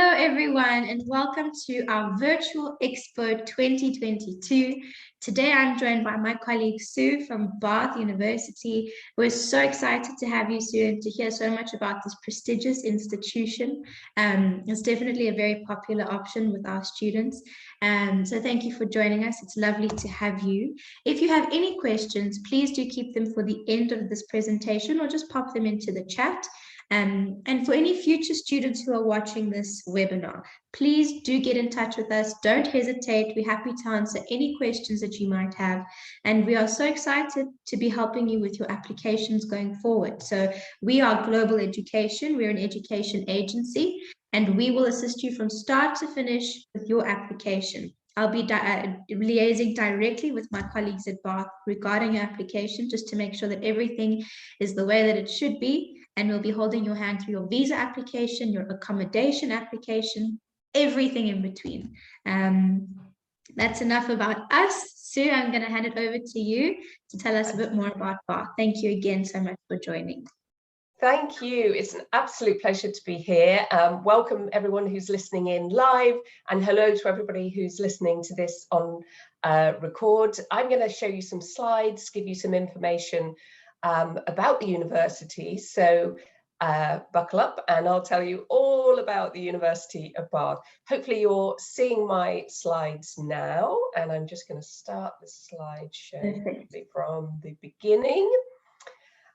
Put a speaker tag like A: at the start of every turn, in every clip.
A: Hello, everyone, and welcome to our Virtual Expo 2022. Today, I'm joined by my colleague Sue from Bath University. We're so excited to have you, Sue, and to hear so much about this prestigious institution. It's definitely a very popular option with our students. So thank you for joining us. It's lovely to have you. If you have any questions, please do keep them for the end of this presentation or just pop them into the chat. And for any future students who are watching this webinar, please do get in touch with us. Don't hesitate. We're happy to answer any questions that you might have. And we are so excited to be helping you with your applications going forward. So we are Global Education. We're an education agency, and we will assist you from start to finish with your application. I'll be liaising directly with my colleagues at Bath regarding your application, just to make sure that everything is the way that it should be. And we'll be holding your hand through your visa application, your accommodation application, everything in between. That's enough about us. Sue, I'm going to hand it over to you to tell us a bit more about Bath. Thank you again so much for joining.
B: Thank you. It's an absolute pleasure to be here. Welcome everyone who's listening in live, and hello to everybody who's listening to this on record. I'm going to show you some slides, give you some information about the university. So buckle up and I'll tell you all about the University of Bath. Hopefully you're seeing my slides now, and I'm just going to start the slideshow from the beginning.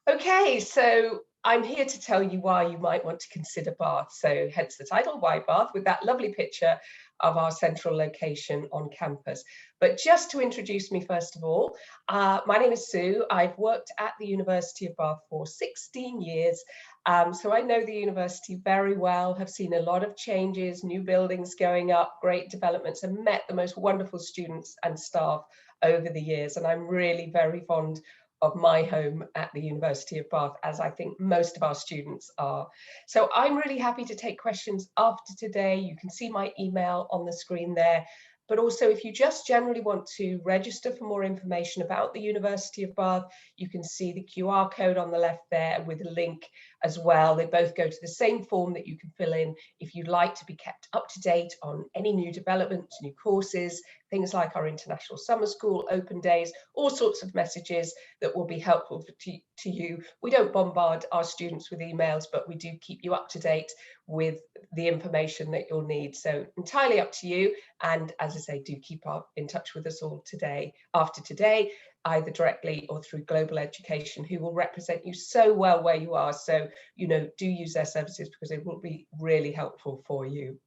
B: Okay, so I'm here to tell you why you might want to consider Bath. So hence the title, Why Bath, with that lovely picture of our central location on campus. But just to introduce me, first of all, my name is Sue. I've worked at the University of Bath for 16 years. So I know the university very well, have seen a lot of changes, new buildings going up, great developments, and met the most wonderful students and staff over the years. And I'm really very fond of my home at the University of Bath, as I think most of our students are. So I'm really happy to take questions after today. You can see my email on the screen there. But also, if you just generally want to register for more information about the University of Bath, you can see the QR code on the left there with a link as well. They both go to the same form that you can fill in if you'd like to be kept up to date on any new developments, new courses, things like our International Summer School, open days, all sorts of messages that will be helpful to you. We don't bombard our students with emails, but we do keep you up to date with the information that you'll need. So entirely up to you. And as I say, do keep in touch with us all today, after today, either directly or through Global Education, who will represent you so well where you are. So, you know, do use their services because it will be really helpful for you.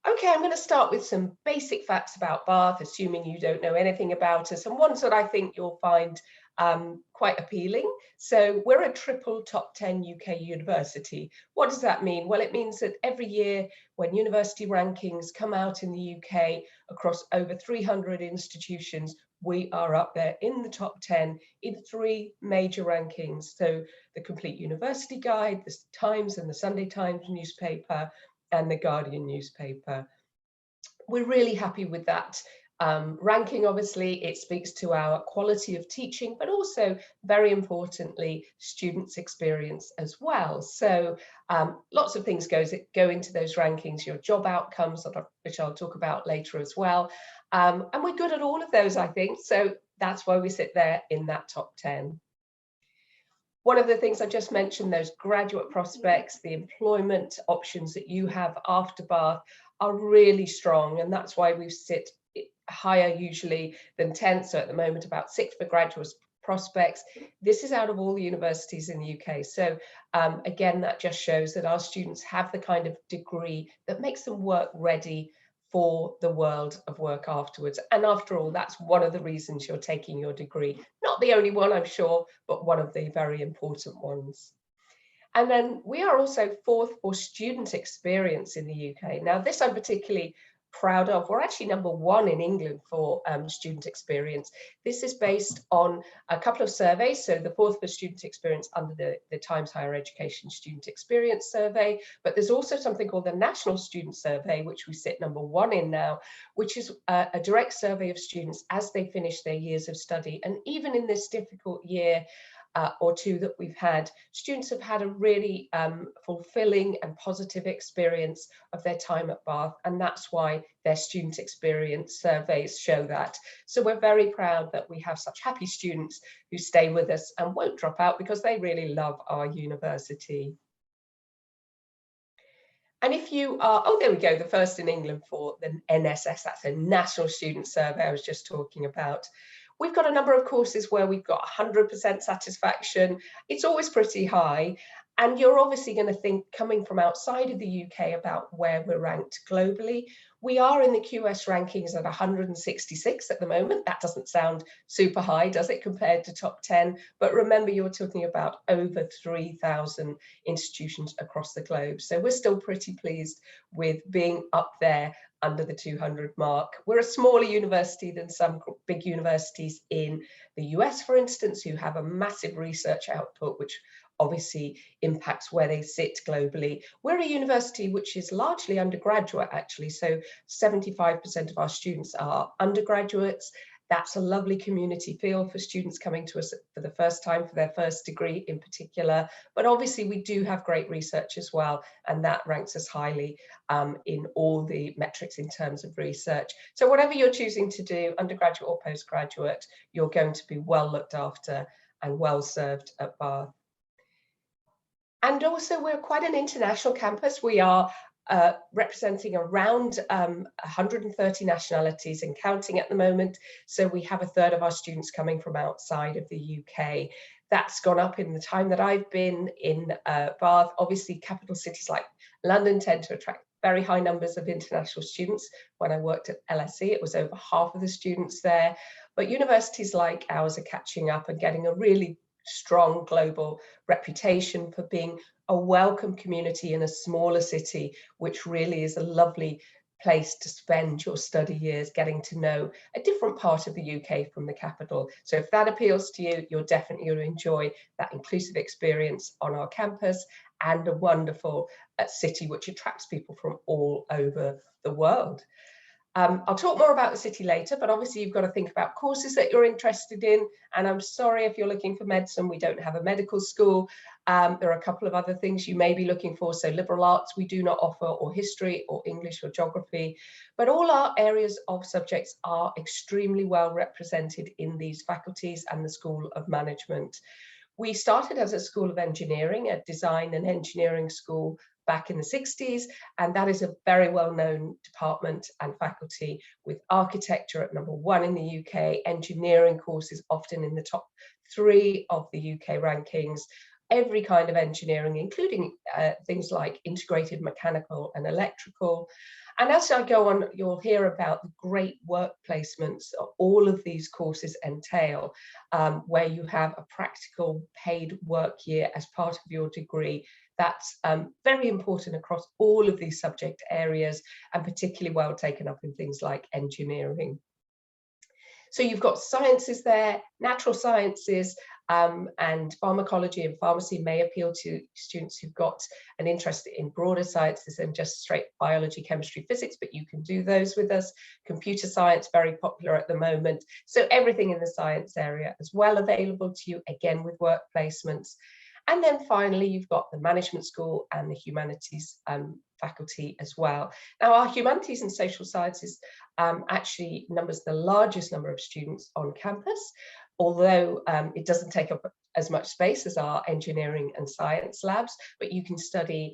B: Okay, I'm going to start with some basic facts about Bath, assuming you don't know anything about us, and ones that I think you'll find quite appealing. So we're a triple top 10 UK university. What does that mean? Well, it means that every year when university rankings come out in the UK across over 300 institutions, we are up there in the top 10 in 3 major rankings. So the Complete University Guide, the Times and the Sunday Times newspaper, and the Guardian newspaper. We're really happy with that ranking. Obviously, it speaks to our quality of teaching, but also, very importantly, students' experience as well. So lots of things go into those rankings, your job outcomes, which I'll talk about later as well. And we're good at all of those, I think. So that's why we sit there in that top 10. One of the things I just mentioned, those graduate prospects, the employment options that you have after Bath are really strong. And that's why we sit higher usually than 10. So at the moment, about 6 for graduate prospects. This is out of all the universities in the UK. So again, that just shows that our students have the kind of degree that makes them work ready for the world of work afterwards. And after all, that's one of the reasons you're taking your degree. Not the only one, I'm sure, but one of the very important ones. And then we are also 4th for student experience in the UK. Now, this I'm particularly proud of. We're actually number 1 in England for student experience. This is based on a couple of surveys. So the 4th for student experience under the Times Higher Education Student Experience Survey, but there's also something called the National Student Survey, which we sit number 1 in now, which is a direct survey of students as they finish their years of study. And even in this difficult year, or two that we've had, students have had a really fulfilling and positive experience of their time at Bath, and that's why their student experience surveys show that. So we're very proud that we have such happy students who stay with us and won't drop out because they really love our university. And if you are, oh, there we go, the first in England for the NSS, that's a National Student Survey I was just talking about. We've got a number of courses where we've got 100% satisfaction. It's always pretty high. And you're obviously going to think, coming from outside of the UK, about where we're ranked globally. We are in the QS rankings at 166 at the moment. That doesn't sound super high, does it, compared to top 10? But remember, you're talking about over 3,000 institutions across the globe. So we're still pretty pleased with being up there under the 200 mark. We're a smaller university than some big universities in the US, for instance, who have a massive research output, which obviously impacts where they sit globally. We're a university which is largely undergraduate, actually. So 75% of our students are undergraduates. That's a lovely community feel for students coming to us for the first time, for their first degree in particular. But obviously we do have great research as well, and that ranks us highly in all the metrics in terms of research. So whatever you're choosing to do, undergraduate or postgraduate, you're going to be well looked after and well served at Bath. And also, we're quite an international campus. We are representing around 130 nationalities and counting at the moment. So we have a third of our students coming from outside of the UK. That's gone up in the time that I've been in Bath. Obviously, capital cities like London tend to attract very high numbers of international students. When I worked at LSE, it was over half of the students there. But universities like ours are catching up and getting a really strong global reputation for being a welcome community in a smaller city, which really is a lovely place to spend your study years, getting to know a different part of the UK from the capital. So if that appeals to you, you're definitely going to enjoy that inclusive experience on our campus, and a wonderful city which attracts people from all over the world. I'll talk more about the city later, but obviously you've got to think about courses that you're interested in. And I'm sorry if you're looking for medicine, we don't have a medical school. There are a couple of other things you may be looking for. So liberal arts, we do not offer, or history or English or geography. But all our areas of subjects are extremely well represented in these faculties and the School of Management. We started as a School of Engineering, a design and engineering school back in the 60s, and that is a very well-known department and faculty, with architecture at #1 in the UK, engineering courses often in the top 3 of the UK rankings, every kind of engineering, including things like integrated mechanical and electrical. And as I go on, you'll hear about the great work placements all of these courses entail, where you have a practical paid work year as part of your degree. That's very important across all of these subject areas, and particularly well taken up in things like engineering. So you've got sciences there, natural sciences, and pharmacology and pharmacy may appeal to students who've got an interest in broader sciences than just straight biology, chemistry, physics, but you can do those with us. Computer science, very popular at the moment. So everything in the science area as well available to you, again with work placements. And then finally, you've got the management school and the humanities faculty as well. Now, our humanities and social sciences actually numbers the largest number of students on campus, although it doesn't take up as much space as our engineering and science labs, but you can study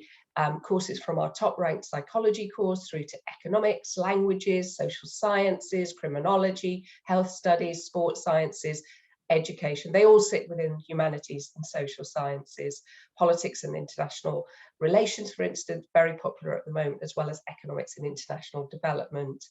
B: courses from our top-ranked psychology course through to economics, languages, social sciences, criminology, health studies, sports sciences, education. They all sit within humanities and social sciences. Politics and international relations, for instance, very popular at the moment, as well as economics and international development.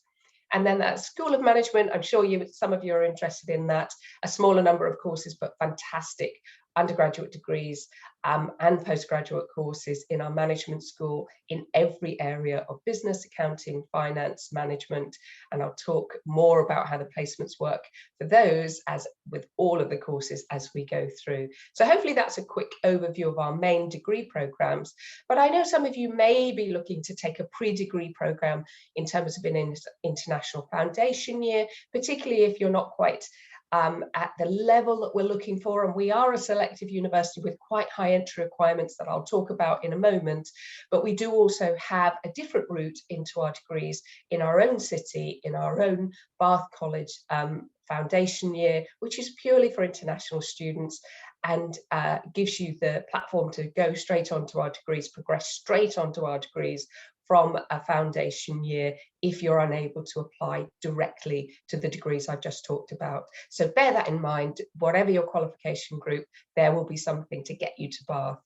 B: And then that School of Management, I'm sure some of you are interested in that. A smaller number of courses, but fantastic undergraduate degrees and postgraduate courses in our management school in every area of business, accounting, finance, management. And I'll talk more about how the placements work for those, as with all of the courses as we go through. So hopefully that's a quick overview of our main degree programs. But I know some of you may be looking to take a pre-degree program in terms of an international foundation year, particularly if you're not quite at the level that we're looking for. And we are a selective university with quite high entry requirements that I'll talk about in a moment. But we do also have a different route into our degrees in our own city, in our own Bath College foundation year, which is purely for international students, and gives you the platform to go straight onto our degrees, progress straight onto our degrees from a foundation year if you're unable to apply directly to the degrees I've just talked about. So bear that in mind. Whatever your qualification group, there will be something to get you to Bath.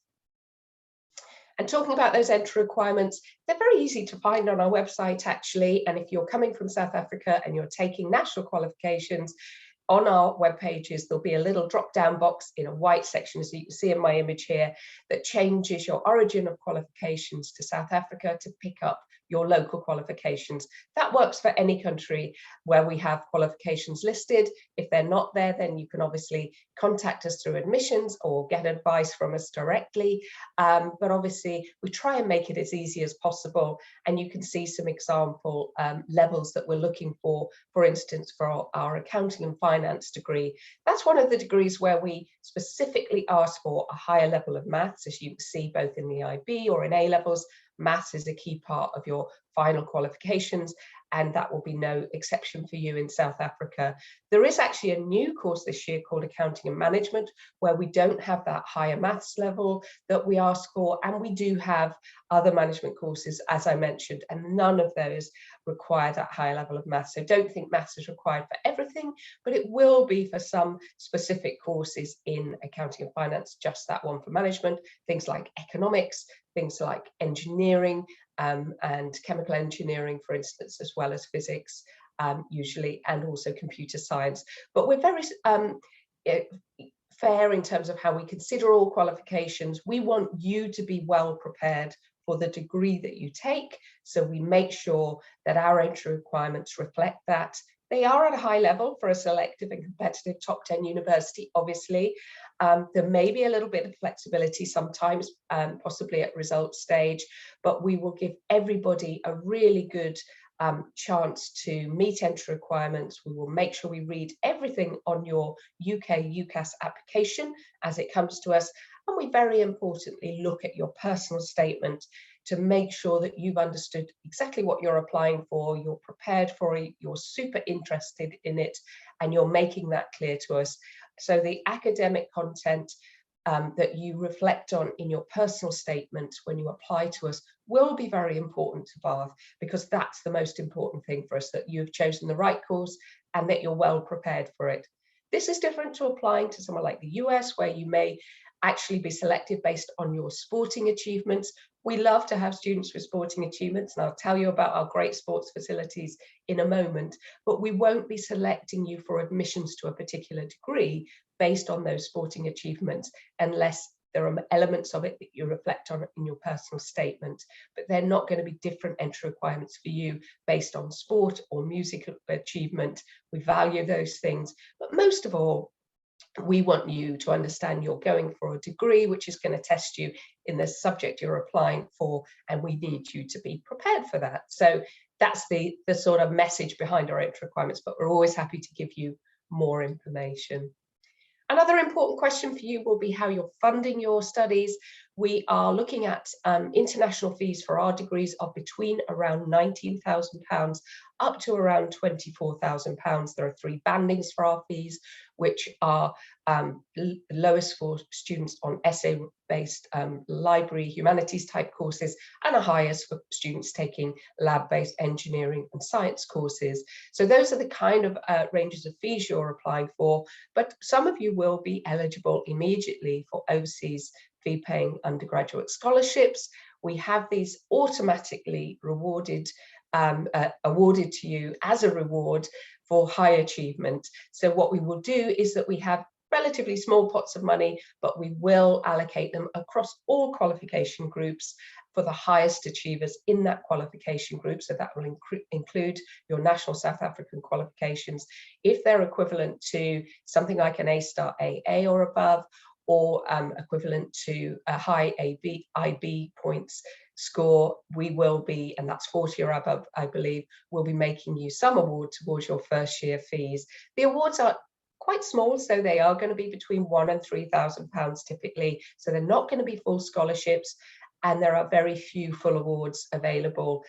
B: And talking about those entry requirements, they're very easy to find on our website, actually. And if you're coming from South Africa and you're taking national qualifications, on our web pages, there'll be a little drop-down box in a white section, as you can see in my image here, that changes your origin of qualifications to South Africa to pick up your local qualifications. That works for any country where we have qualifications listed. If they're not there, then you can obviously contact us through admissions or get advice from us directly. But obviously, we try and make it as easy as possible. And you can see some example levels that we're looking for instance, for our accounting and finance degree. That's one of the degrees where we specifically ask for a higher level of maths, as you can see both in the IB or in A levels. Maths is a key part of your final qualifications, and that will be no exception for you in South Africa. There is actually a new course this year called Accounting and Management, where we don't have that higher maths level that we ask for, and we do have other management courses, as I mentioned, and none of those require that higher level of maths. So don't think maths is required for everything, but it will be for some specific courses in accounting and finance, just that one for management, things like economics, things like engineering, and chemical engineering, for instance, as well as physics, usually, and also computer science. But we're very fair in terms of how we consider all qualifications. We want you to be well prepared for the degree that you take. So we make sure that our entry requirements reflect that. They are at a high level for a selective and competitive top 10 university, obviously. There may be a little bit of flexibility sometimes, possibly at results stage, but we will give everybody a really good chance to meet entry requirements. We will make sure we read everything on your UK UCAS application as it comes to us. And we very importantly look at your personal statement to make sure that you've understood exactly what you're applying for, you're prepared for it, you're super interested in it, and you're making that clear to us. So the academic content that you reflect on in your personal statement when you apply to us will be very important to Bath, because that's the most important thing for us, that you've chosen the right course and that you're well prepared for it. This is different to applying to somewhere like the US, where you may actually be selected based on your sporting achievements. We love to have students with sporting achievements, and I'll tell you about our great sports facilities in a moment, but we won't be selecting you for admissions to a particular degree based on those sporting achievements, unless there are elements of it that you reflect on in your personal statement. But they're not going to be different entry requirements for you based on sport or musical achievement. We value those things, but most of all, we want you to understand you're going for a degree which is going to test you in the subject you're applying for, and we need you to be prepared for that. So that's the sort of message behind our entry requirements, but we're always happy to give you more information. Another important question for you will be how you're funding your studies. We are looking at international fees for our degrees of between around £19,000 up to around £24,000. There are 3 bandings for our fees, which are lowest for students on essay-based library humanities type courses, and a highest for students taking lab-based engineering and science courses. So those are the kind of ranges of fees you're applying for, but some of you will be eligible immediately for overseas fee-paying undergraduate scholarships. We have these automatically awarded to you as a reward for high achievement. So what we will do is that we have relatively small pots of money, but we will allocate them across all qualification groups for the highest achievers in that qualification group. So that will include your national South African qualifications, if they're equivalent to something like an A-star AA or above, or equivalent to a high IB points score. We will be, and that's 40 or above, I believe, we'll be making you some award towards your first year fees. The awards are quite small, so they are going to be between £1,000 and £3,000 typically. So they're not going to be full scholarships. And there are very few full awards available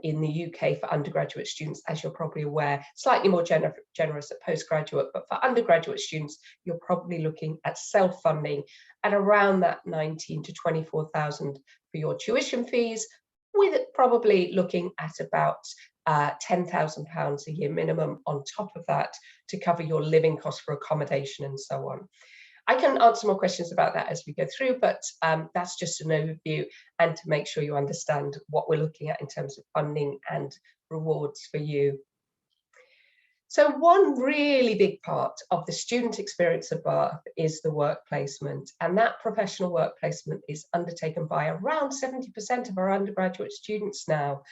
B: in the UK for undergraduate students, as you're probably aware. Slightly more generous at postgraduate, but for undergraduate students, you're probably looking at self-funding at around that 19 to 24,000 for your tuition fees, with probably looking at about £10,000 a year minimum on top of that to cover your living costs for accommodation and so on. I can answer more questions about that as we go through, but that's just an overview and to make sure you understand what we're looking at in terms of funding and rewards for you. So one really big part of the student experience at Bath is the work placement, and that professional work placement is undertaken by around 70% of our undergraduate students now.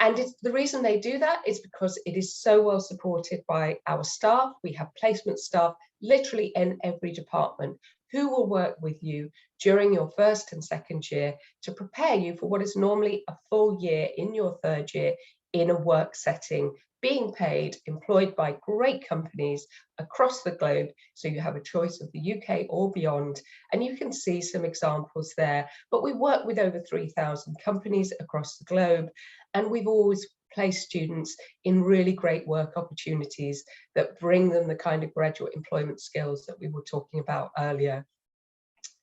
B: And the reason they do that is because it is so well supported by our staff. We have placement staff literally in every department who will work with you during your first and second year to prepare you for what is normally a full year in your third year in a work setting, being paid, employed by great companies across the globe. So you have a choice of the UK or beyond, and you can see some examples there. But we work with over 3,000 companies across the globe, and we've always placed students in really great work opportunities that bring them the kind of graduate employment skills that we were talking about earlier.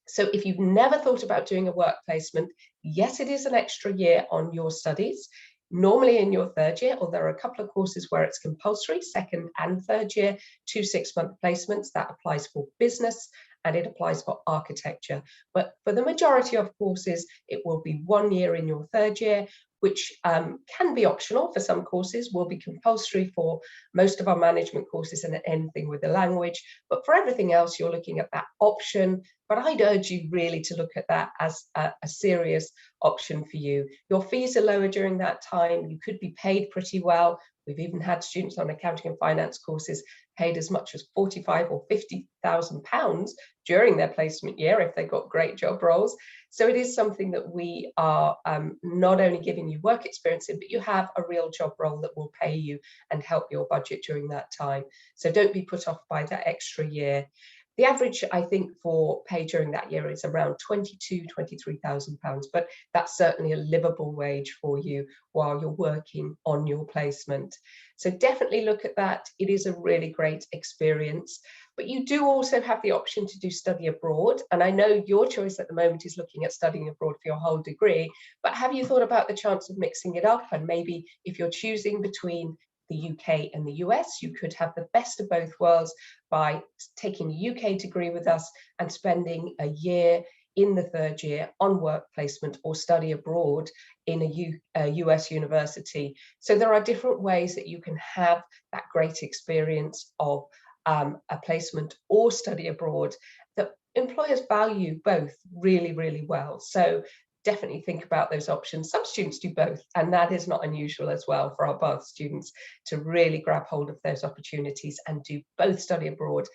B: So if you've never thought about doing a work placement, yes, it is an extra year on your studies. Normally in your third year, or there are a couple of courses where it's compulsory, second and third year, 2 6-month placements. That applies for business and it applies for architecture. But for the majority of courses, it will be 1 year in your third year, which can be optional for some courses, will be compulsory for most of our management courses and anything with the language. But for everything else, you're looking at that option. But I'd urge you really to look at that as a serious option for you. Your fees are lower during that time. You could be paid pretty well. We've even had students on accounting and finance courses paid as much as £45,000 or £50,000 during their placement year if they got great job roles. So it is something that we are not only giving you work experience in, but you have a real job role that will pay you and help your budget during that time. So don't be put off by that extra year. The average, I think, for pay during that year is around £22,000, £23,000, but that's certainly a livable wage for you while you're working on your placement. So definitely look at that. It is a really great experience. But you do also have the option to do study abroad. And I know your choice at the moment is looking at studying abroad for your whole degree, but have you thought about the chance of mixing it up? And maybe if you're choosing between the UK and the US, you could have the best of both worlds by taking a UK degree with us and spending a year in the third year on work placement or study abroad in a US university. So there are different ways that you can have that great experience of a placement or study abroad that employers value both really, really well. So definitely think about those options. Some students do both, and that is not unusual as well for our Bath students to really grab hold of those opportunities and do both study abroad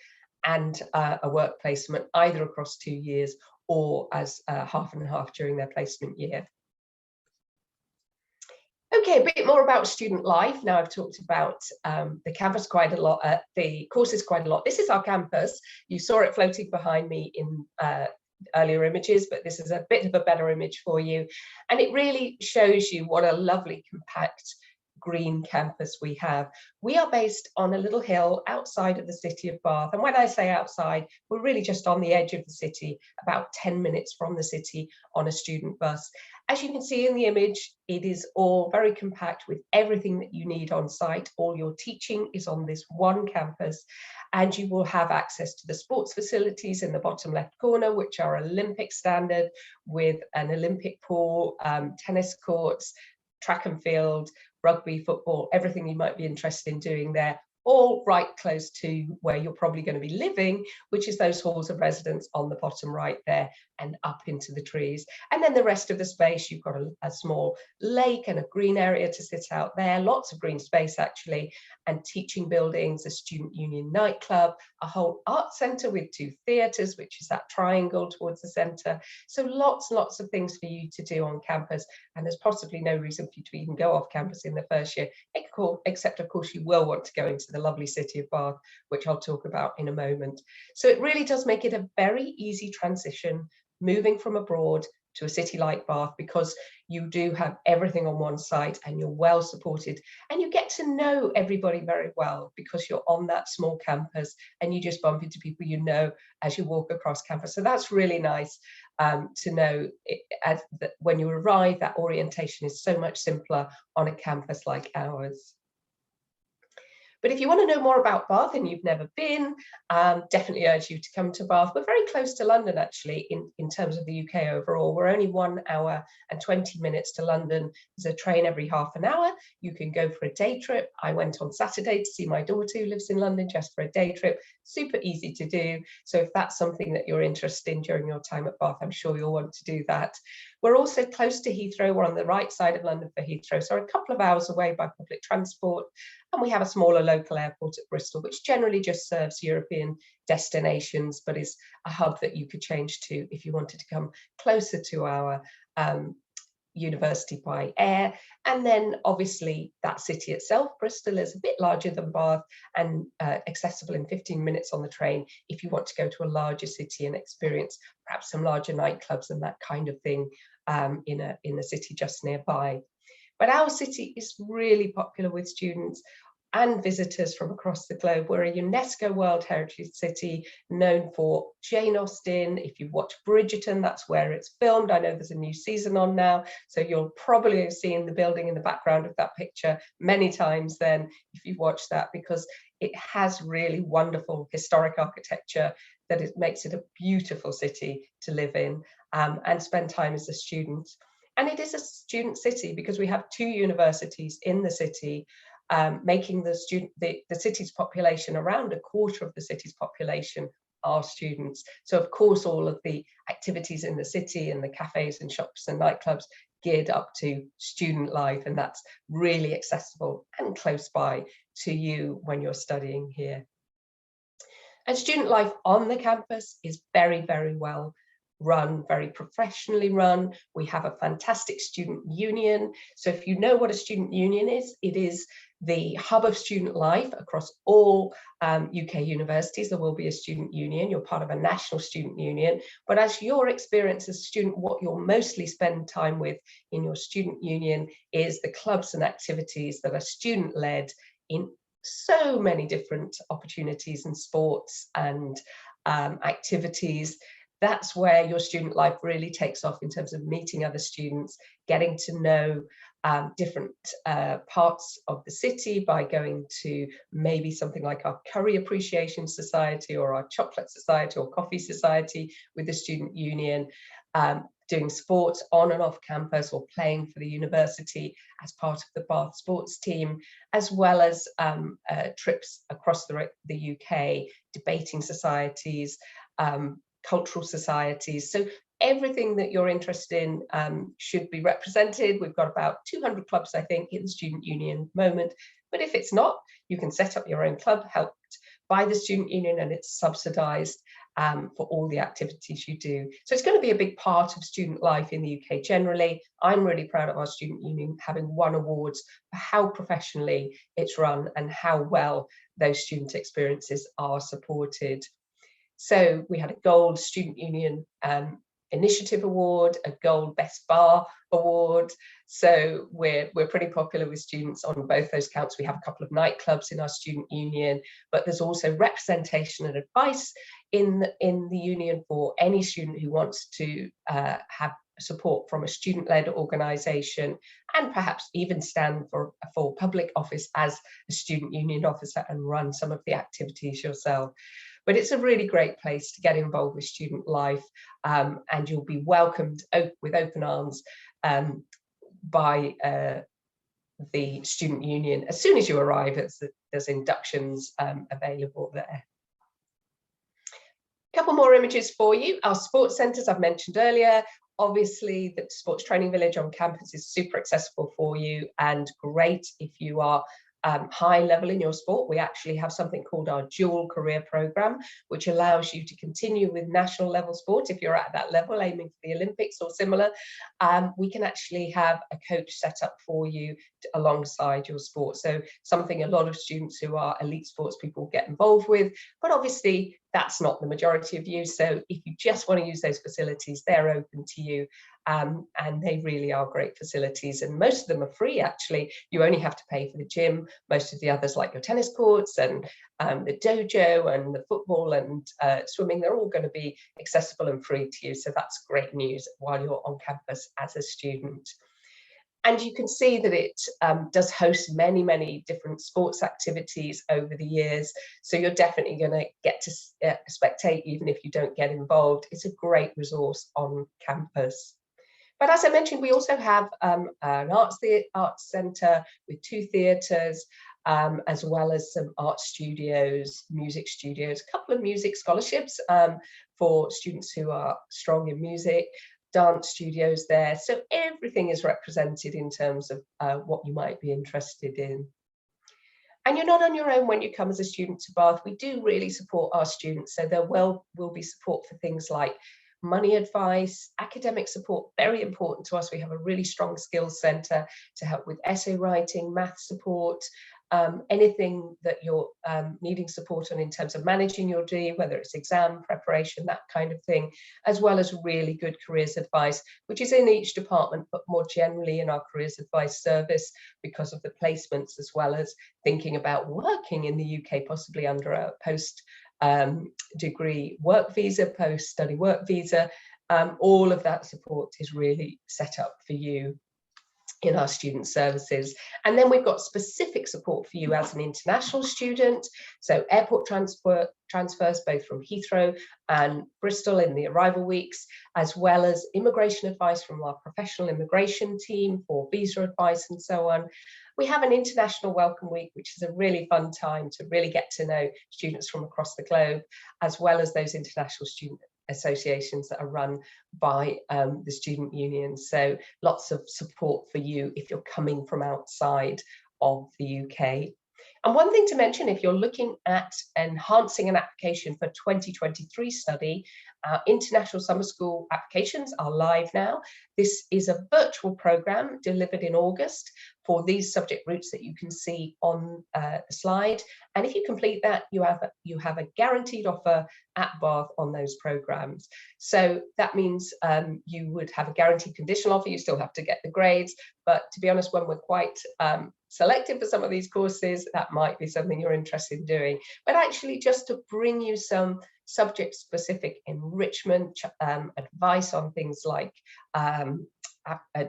B: and a work placement, either across 2 years or as half and half during their placement year. Okay, a bit more about student life. Now I've talked about the campus quite a lot, the courses quite a lot. This is our campus. You saw it floating behind me in earlier images, but this is a bit of a better image for you. And it really shows you what a lovely, compact, green campus we have. We are based on a little hill outside of the city of Bath. And when I say outside, we're really just on the edge of the city, about 10 minutes from the city on a student bus. As you can see in the image, it is all very compact with everything that you need on site. All your teaching is on this one campus, and you will have access to the sports facilities in the bottom left corner, which are Olympic standard, with an Olympic pool, tennis courts, track and field, rugby, football, everything you might be interested in doing there, all right close to where you're probably going to be living, which is those halls of residence on the bottom right there and up into the trees. And then the rest of the space, you've got a small lake and a green area to sit out there, lots of green space actually, and teaching buildings, a student union nightclub, a whole art centre with 2 theatres, which is that triangle towards the centre. So lots of things for you to do on campus, and there's possibly no reason for you to even go off campus in the first year, except of course you will want to go into the the lovely city of Bath, which I'll talk about in a moment. So it really does make it a very easy transition moving from abroad to a city like Bath, because you do have everything on one site and you're well supported, and you get to know everybody very well because you're on that small campus and you just bump into people you know as you walk across campus. So that's really nice to know when you arrive, that orientation is so much simpler on a campus like ours. But if you want to know more about Bath and you've never been, definitely urge you to come to Bath. We're very close to London, actually, in terms of the UK overall. We're only 1 hour and 20 minutes to London. There's a train every half an hour. You can go for a day trip. I went on Saturday to see my daughter who lives in London just for a day trip. Super easy to do. So if that's something that you're interested in during your time at Bath, I'm sure you'll want to do that. We're also close to Heathrow. We're on the right side of London for Heathrow, so a couple of hours away by public transport. And we have a smaller local airport at Bristol, which generally just serves European destinations, but is a hub that you could change to if you wanted to come closer to our university by air. And then obviously that city itself, Bristol, is a bit larger than Bath and accessible in 15 minutes on the train if you want to go to a larger city and experience perhaps some larger nightclubs and that kind of thing in a city just nearby. But our city is really popular with students and visitors from across the globe. We're a UNESCO World Heritage City, known for Jane Austen. If you've watched Bridgerton, that's where it's filmed. I know there's a new season on now, so you'll probably have seen the building in the background of that picture many times then, if you've watched that, because it has really wonderful historic architecture that makes it a beautiful city to live in and spend time as a student. And it is a student city because we have 2 universities in the city, making the city's population, around a quarter of the city's population are students. So of course all of the activities in the city and the cafes and shops and nightclubs geared up to student life, and that's really accessible and close by to you when you're studying here. And student life on the campus is very, very well run, very professionally run. We have a fantastic student union. So if you know what a student union is, it is the hub of student life across all UK universities. There will be a student union. You're part of a national student union. But as your experience as a student, what you'll mostly spend time with in your student union is the clubs and activities that are student-led in so many different opportunities and sports and activities. That's where your student life really takes off in terms of meeting other students, getting to know different parts of the city by going to maybe something like our Curry Appreciation Society or our Chocolate Society or Coffee Society with the student union, doing sports on and off campus or playing for the university as part of the Bath sports team, as well as trips across the UK, debating societies, cultural societies. So everything that you're interested in should be represented. We've got about 200 clubs, I think, in the student union moment. But if it's not, you can set up your own club, helped by the student union, and it's subsidised for all the activities you do. So it's going to be a big part of student life in the UK generally. I'm really proud of our student union having won awards for how professionally it's run and how well those student experiences are supported. So we had a gold student union initiative award, a gold best bar award. So we're pretty popular with students on both those counts. We have a couple of nightclubs in our student union, but there's also representation and advice in the union for any student who wants to have support from a student-led organisation and perhaps even stand for public office as a student union officer and run some of the activities yourself. But it's a really great place to get involved with student life, and you'll be welcomed with open arms by the student union as soon as you arrive. There's inductions available there. A couple more images for you. Our sports centres I've mentioned earlier. Obviously, the Sports Training Village on campus is super accessible for you and great if you are high level in your sport, we actually have something called our dual career program, which allows you to continue with national level sport. If you're at that level, aiming for the Olympics or similar, we can actually have a coach set up for you alongside your sport. So something a lot of students who are elite sports people get involved with, but obviously that's not the majority of you. So if you just want to use those facilities, they're open to you. And they really are great facilities, and most of them are free. Actually, you only have to pay for the gym. Most of the others, like your tennis courts and the dojo and the football and swimming, they're all going to be accessible and free to you. So that's great news while you're on campus as a student. And you can see that it does host many, many different sports activities over the years. So you're definitely going to get to spectate even if you don't get involved. It's a great resource on campus. But as I mentioned, we also have an arts centre with 2 theatres, as well as some art studios, music studios, a couple of music scholarships for students who are strong in music, dance studios there. So everything is represented in terms of what you might be interested in. And you're not on your own when you come as a student to Bath. We do really support our students. So there will be support for things like money advice, academic support, very important to us. We have a really strong skills centre to help with essay writing, math support, anything that you're needing support on in terms of managing your day, whether it's exam preparation, that kind of thing, as well as really good careers advice, which is in each department, but more generally in our careers advice service because of the placements, as well as thinking about working in the UK, possibly under a post degree work visa, post-study work visa. All of that support is really set up for you in our student services. And then we've got specific support for you as an international student. So airport transfers both from Heathrow and Bristol in the arrival weeks, as well as immigration advice from our professional immigration team for visa advice and so on. We have an international welcome week, which is a really fun time to really get to know students from across the globe, as well as those international student associations that are run by the student unions. So lots of support for you if you're coming from outside of the UK. And one thing to mention, if you're looking at enhancing an application for 2023 study, international summer school applications are live now. This is a virtual program delivered in August for these subject routes that you can see on the slide. And if you complete that, you have a guaranteed offer at Bath on those programs. So that means you would have a guaranteed conditional offer. You still have to get the grades, but to be honest, when we're quite selective for some of these courses, that might be something you're interested in doing. But actually, just to bring you some subject-specific enrichment advice on things like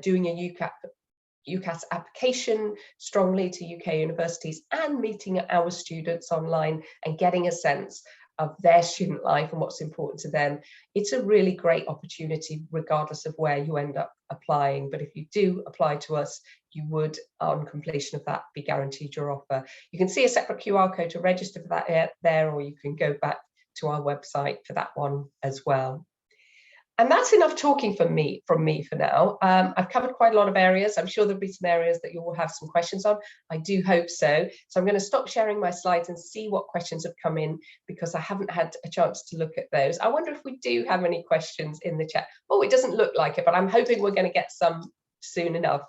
B: doing a UCAS application strongly to UK universities and meeting our students online and getting a sense of their student life and what's important to them. It's a really great opportunity regardless of where you end up applying. But if you do apply to us, you would, on completion of that, be guaranteed your offer. You can see a separate QR code to register for that there, or you can go back to our website for that one as well. And that's enough talking from me for now. I've covered quite a lot of areas. I'm sure there'll be some areas that you will have some questions on. I do hope so. So I'm going to stop sharing my slides and see what questions have come in, because I haven't had a chance to look at those. I wonder if we do have any questions in the chat. Oh, it doesn't look like it, but I'm hoping we're going to get some soon enough.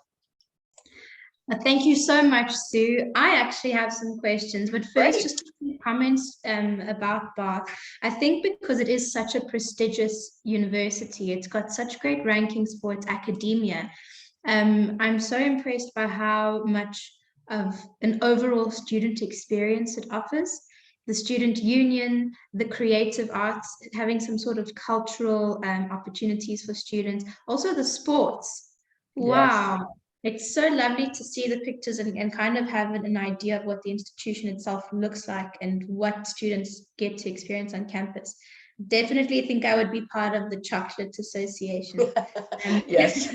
A: Thank you so much, Sue. I actually have some questions, but first,
B: Great.
A: just a few comments about Bath. I think because it is such a prestigious university, it's got such great rankings for its academia. I'm so impressed by how much of an overall student experience it offers. The student union, the creative arts, having some sort of cultural opportunities for students, also the sports. Wow. Yes. It's so lovely to see the pictures and kind of have an idea of what the institution itself looks like and what students get to experience on campus. Definitely think I would be part of the Chocolate Association.
B: Yes.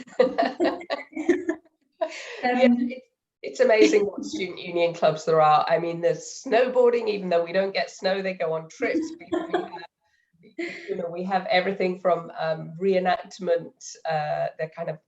B: It's amazing what student union clubs there are. I mean, there's snowboarding, even though we don't get snow, they go on trips. We have everything from reenactment, they're kind of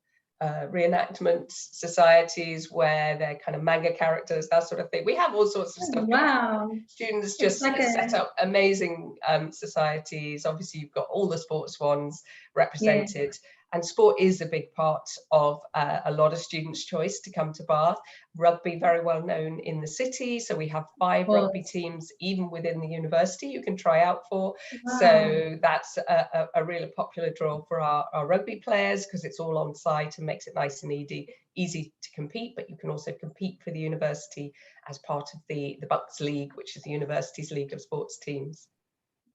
B: reenactment societies where they're kind of manga characters, that sort of thing. We have all sorts of stuff.
A: Wow.
B: Students
A: It's
B: just
A: like
B: set up amazing societies. Obviously, you've got all the sports ones represented. And sport is a big part of a lot of students' choice to come to Bath. Rugby, very well known in the city. So we have 5 rugby teams, even within the university, you can try out for.
A: Wow.
B: So that's a really popular draw for our rugby players, because it's all on site and makes it nice and easy to compete. But you can also compete for the university as part of the Bucks League, which is the university's league of sports teams.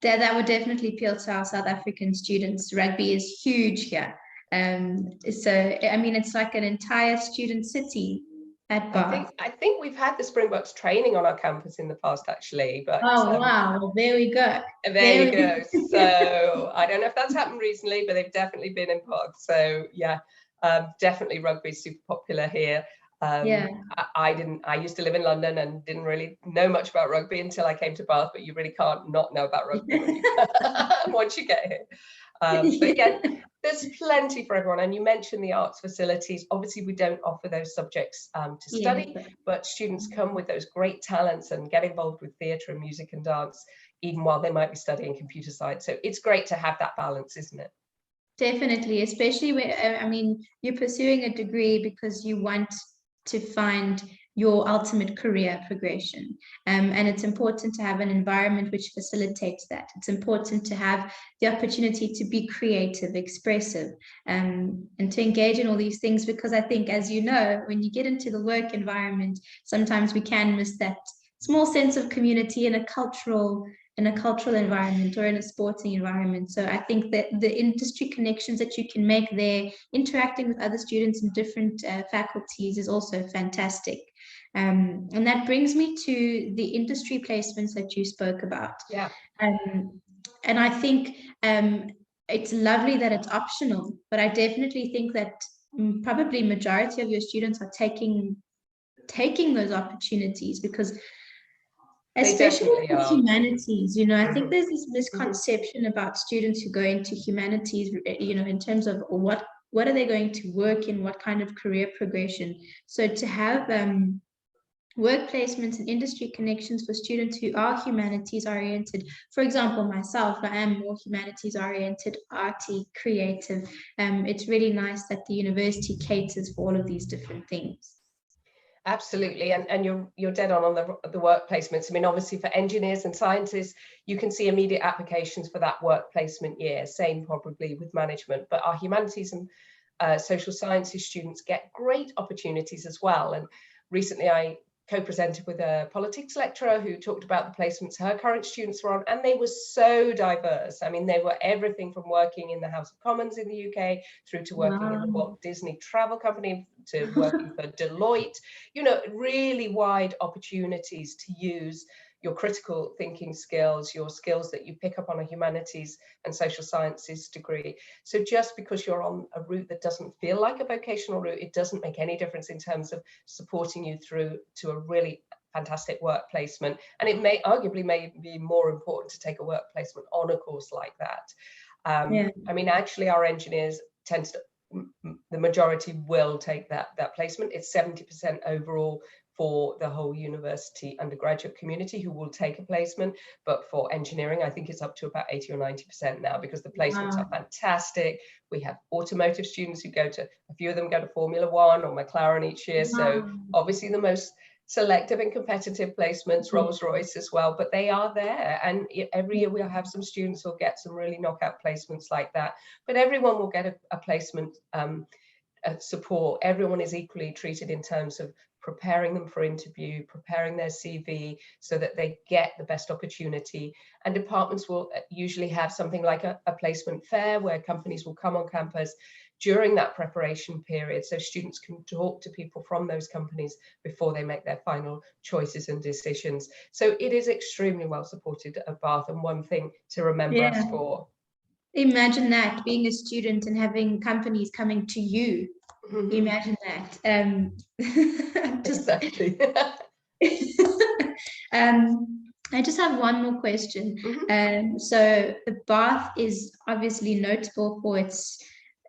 A: That would definitely appeal to our South African students. Rugby is huge here. So, I mean, it's like an entire student city at Bath.
B: I think we've had the Springboks training on our campus in the past, actually. But
A: wow, there we go.
B: There you go. So I don't know if that's happened recently, but they've definitely been in Bath. So yeah, definitely rugby is super popular here. I used to live in London and didn't really know much about rugby until I came to Bath, but you really can't not know about rugby once you get here. But again, there's plenty for everyone. And you mentioned the arts facilities. Obviously, we don't offer those subjects to study, but students come with those great talents and get involved with theatre and music and dance, even while they might be studying computer science. So it's great to have that balance, isn't it?
A: Definitely, especially where, I mean, you're pursuing a degree because you want to find your ultimate career progression. And it's important to have an environment which facilitates that. It's important to have the opportunity to be creative, expressive, and to engage in all these things, because I think, as you know, when you get into the work environment, sometimes we can miss that small sense of community in a cultural environment or in a sporting environment. So I think that the industry connections that you can make there, interacting with other students in different faculties, is also fantastic. And that brings me to the industry placements that you spoke about.
B: Yeah.
A: And I think it's lovely that it's optional, but I definitely think that probably majority of your students are taking those opportunities, because especially in humanities, you know, I think there's this misconception about students who go into humanities, you know, in terms of what are they going to work in, what kind of career progression. So to have work placements and industry connections for students who are humanities oriented, for example, myself, I am more humanities oriented, arty, creative. It's really nice that the university caters for all of these different things.
B: Absolutely, and you're dead on the work placements. I mean, obviously for engineers and scientists, you can see immediate applications for that work placement year. Same probably with management, but our humanities and social sciences students get great opportunities as well. And recently I co-presented with a politics lecturer who talked about the placements her current students were on, and they were so diverse. I mean, they were everything from working in the House of Commons in the UK through to working in the Walt Disney Travel Company, to working for Deloitte, you know, really wide opportunities to use your critical thinking skills, your skills that you pick up on a humanities and social sciences degree. So just because you're on a route that doesn't feel like a vocational route, it doesn't make any difference in terms of supporting you through to a really fantastic work placement. And it may be more important to take a work placement on a course like that. I mean, actually our engineers the majority will take that placement. It's 70% overall for the whole university undergraduate community who will take a placement, but for engineering I think it's up to about 80 or 90% now, because the placements are fantastic. We have automotive students who a few of them go to Formula One or McLaren each year, so obviously the most selective and competitive placements, Rolls-Royce as well, but they are there, and every year we'll have some students who'll get some really knockout placements like that, but everyone will get a placement support. Everyone is equally treated in terms of preparing them for interview, preparing their CV so that they get the best opportunity. And departments will usually have something like a placement fair where companies will come on campus during that preparation period, so students can talk to people from those companies before they make their final choices and decisions. So it is extremely well supported at Bath, and one thing to remember us for.
A: Imagine that, being a student and having companies coming to you. Imagine that.
B: Exactly.
A: I just have one more question. So the Bath is obviously notable for its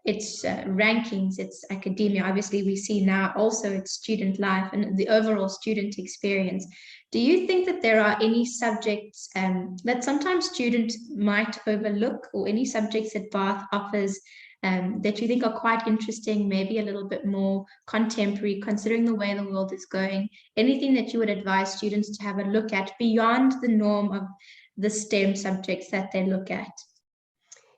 A: its rankings, its academia. Obviously, we see now also its student life and the overall student experience. Do you think that there are any subjects that sometimes students might overlook, or any subjects that Bath offers that you think are quite interesting, maybe a little bit more contemporary, considering the way the world is going? Anything that you would advise students to have a look at beyond the norm of the STEM subjects that they look at?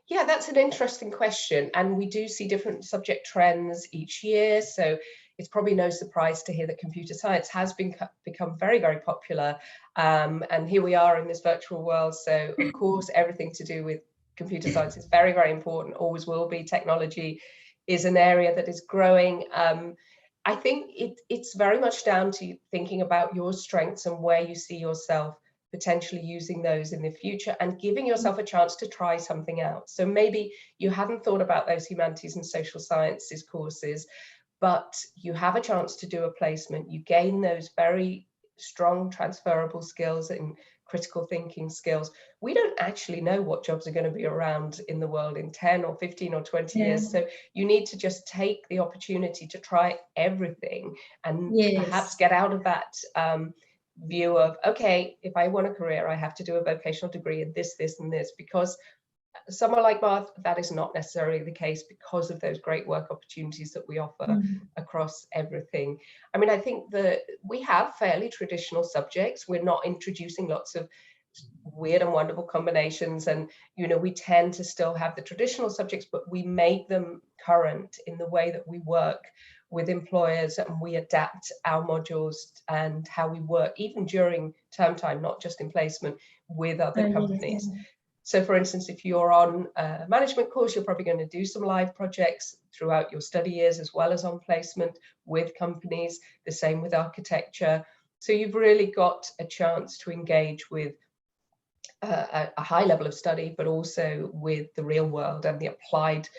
B: Yeah, that's an interesting question. And we do see different subject trends each year. So it's probably no surprise to hear that computer science has become very, very popular. And here we are in this virtual world. So of course, everything to do with computer science is very, very important, always will be. Technology is an area that is growing. I think it's very much down to thinking about your strengths and where you see yourself potentially using those in the future, and giving yourself a chance to try something out. So maybe you haven't thought about those humanities and social sciences courses, but you have a chance to do a placement. You gain those very strong transferable skills and critical thinking skills. We don't actually know what jobs are going to be around in the world in 10 or 15 or 20 years. So you need to just take the opportunity to try everything, and perhaps get out of that view of, okay, if I want a career, I have to do a vocational degree in this, this, and this, because somewhere like Bath, that is not necessarily the case because of those great work opportunities that we offer across everything. I mean, I think that we have fairly traditional subjects. We're not introducing lots of weird and wonderful combinations, and we tend to still have the traditional subjects, but we make them current in the way that we work with employers, and we adapt our modules and how we work even during term time, not just in placement, with other companies. So for instance, if you're on a management course, you're probably going to do some live projects throughout your study years, as well as on placement with companies. The same with architecture. So you've really got a chance to engage with a high level of study, but also with the real world and the applied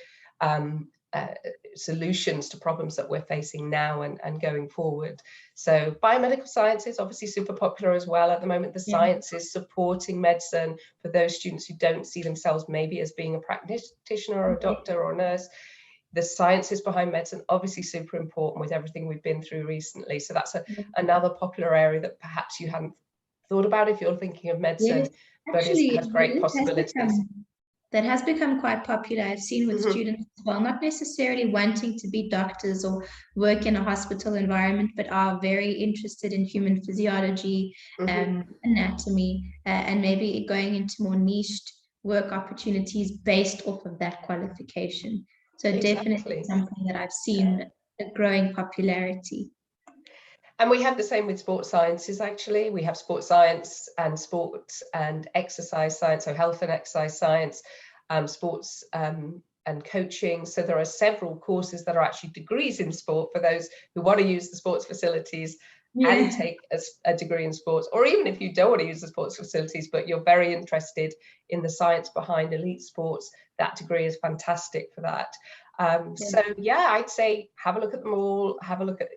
B: solutions to problems that we're facing now and going forward. So biomedical science is obviously super popular as well at the moment. The science is supporting medicine for those students who don't see themselves maybe as being a practitioner or a doctor or a nurse. The sciences behind medicine, obviously super important with everything we've been through recently. So that's another popular area that perhaps you hadn't thought about if you're thinking of medicine, but has great possibilities.
A: That has become quite popular. I've seen with students as well, not necessarily wanting to be doctors or work in a hospital environment, but are very interested in human physiology, anatomy, and maybe going into more niched work opportunities based off of that qualification. So definitely something that I've seen a growing popularity.
B: And we have the same with sports sciences, actually. We have sports science and sports and exercise science, so health and exercise science, sports and coaching. So there are several courses that are actually degrees in sport for those who want to use the sports facilities and take a degree in sports, or even if you don't want to use the sports facilities, but you're very interested in the science behind elite sports, that degree is fantastic for that. So yeah, I'd say have a look at them all, have a look at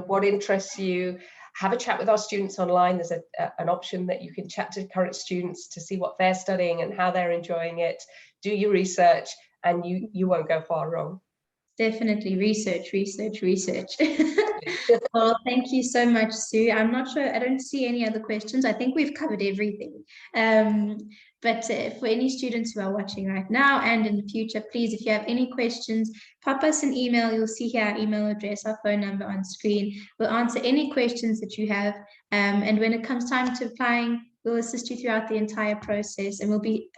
B: what interests you, have a chat with our students online. There's an option that you can chat to current students to see what they're studying and how they're enjoying it. Do your research, and you won't go far wrong.
A: Definitely research. Well, thank you so much, Sue. I'm not sure, I don't see any other questions. I think we've covered everything. But for any students who are watching right now and in the future, please, if you have any questions, pop us an email. You'll see here our email address, our phone number on screen. We'll answer any questions that you have. And when it comes time to applying, we'll assist you throughout the entire process, and we'll be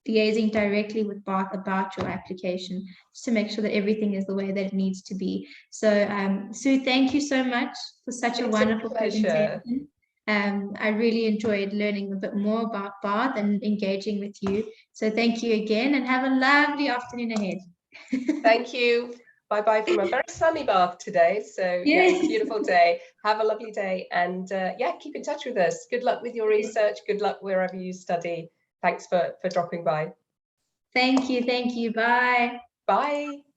A: liaising directly with Bath about your application, just to make sure that everything is the way that it needs to be. So Sue, thank you so much for such a wonderful presentation. I really enjoyed learning a bit more about Bath and engaging with you. So thank you again, and have a lovely afternoon ahead.
B: Thank you. Bye-bye from a very sunny Bath today. So yeah, it's a beautiful day. Have a lovely day, and yeah, keep in touch with us. Good luck with your research. Good luck wherever you study. Thanks for dropping by.
A: Thank you. Bye.
B: Bye.